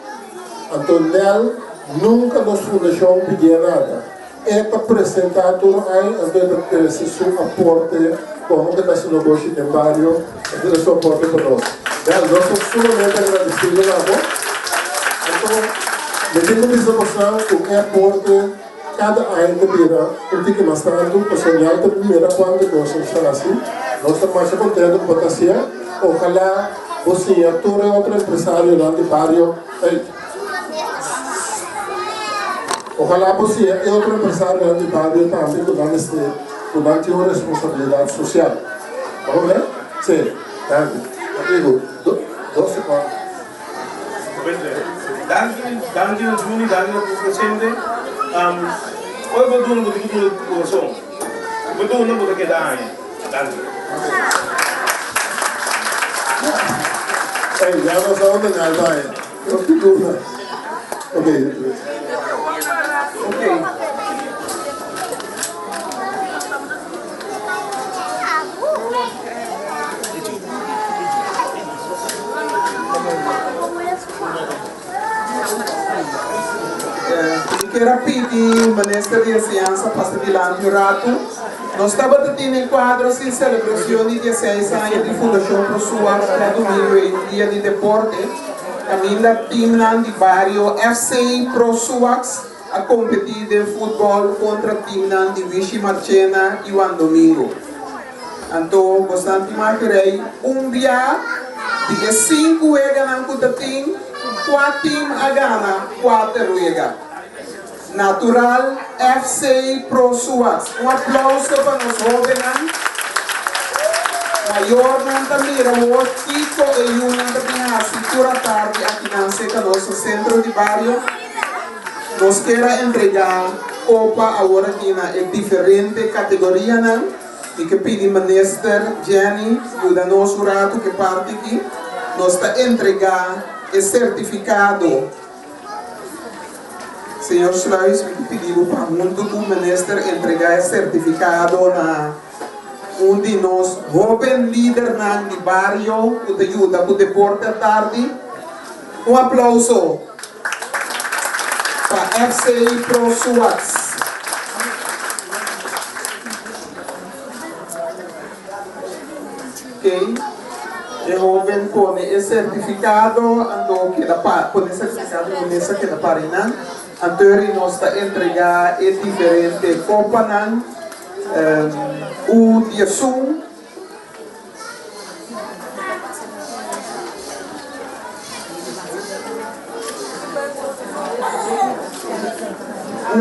Então Nel nunca nos fundação pedia nada. É para apresentar tudo aí, então esse seu aporte, como que está sendo o negócio em barrio, esse é o seu aporte para nós. Nós somos sumamente agradecidos, então, me tenho que mostrar o que aporte cada ano que vira, porque que mostrando para sonhar da primeira quando nós estamos assim, nós estamos mais contentes com a taxa, ojalá você, todo outro empresário lá de barrio, ojalá você e outro empresário lá de barrio também com uma responsabilidade social. Vamos ver? Sim. Digo, 12 segundos. Danke Juni, danke presidente. Hoy vou no botiquim do som. Vou no botiquim da área. Danke. Já não sou onde não vai. Eu fico. Ok. Quero pedir o ministro de Ciência para se dilar um rato. Nós estamos tendo quadros de celebração de 16 anos de Fundação Pro SUAX para domingo em dia de deporte. Camila Timnan de Barrio FC Pro SUAX a competir de futebol contra Timnan de Vichy Marchena e Juan Domingo. Então, bastante mais querei dia de 5 ega na Cutatim, 4 tim a gana, 4 ega. Natural FC Pro SUAX. Aplauso para os jovens. Maior não também era o Kiko e Yuna também a cintura tarde aqui na seca nosso centro de barrio. Nós queremos entregar copa agora aqui na diferente categoria não. E que pedimos minister Jenny ajuda-nos o rato que parte aqui. Nós está entregar o certificado. Senhor Sluis, me pediu para muito o minister entregar o certificado na de nós jovem líder de barrio que te ajuda com o deporte à tarde. Aplauso para FC Pro SUAX. Ok? O jovem com esse certificado, andou que com esse certificado, começa que da parina. Anterior nós está entregar é diferente copa nan, o dia sum.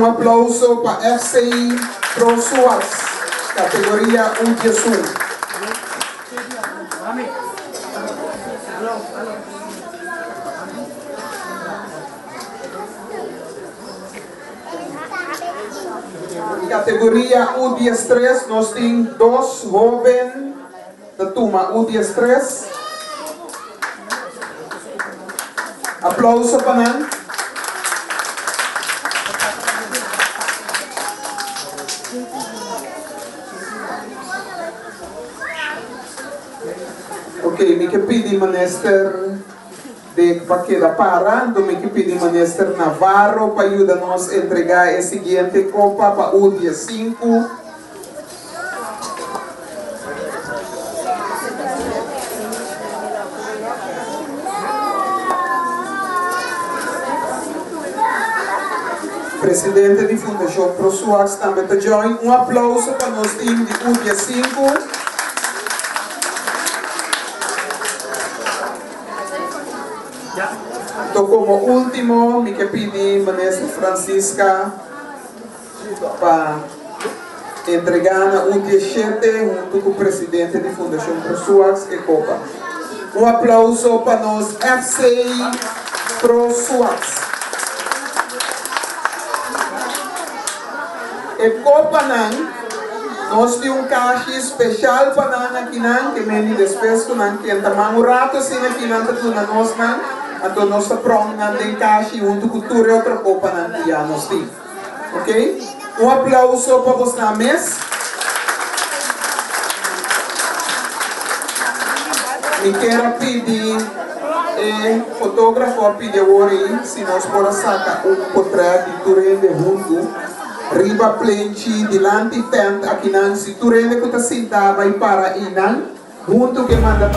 Aplauso para FC Pro SUAX, categoria dia sum. Categoria U13, nós temos 2 jovens da turma U13. Aplauso para nós. Ok, me que pedi minister de Paqueda Parando, me que pedi minister Navarro para ajudar-nos a entregar a seguinte copa para o dia 5. Presidente de Fundação Pro SUAX também está join. Aplauso para nós time de o dia 5. Então, como último, me que pedi a ministra Francisca para entregar o dia 7 junto com o presidente da Fundação Pro SUAX e Copa. Aplauso para nós, FC Pro SUAX. E Copa nós temos caixa especial para nós aqui, que me despesa que entra um rato assim aqui nós então nós estamos prontos em caixa junto com toda outra copa que já nós temos. Ok? Aplauso para você na mesa. Me quero pedir fotógrafo a pedir agora se nós podemos sacar portrait de Turende junto. Riba plenchi dilante tent aqui nan se Turende que está sentado vai para inan junto que manda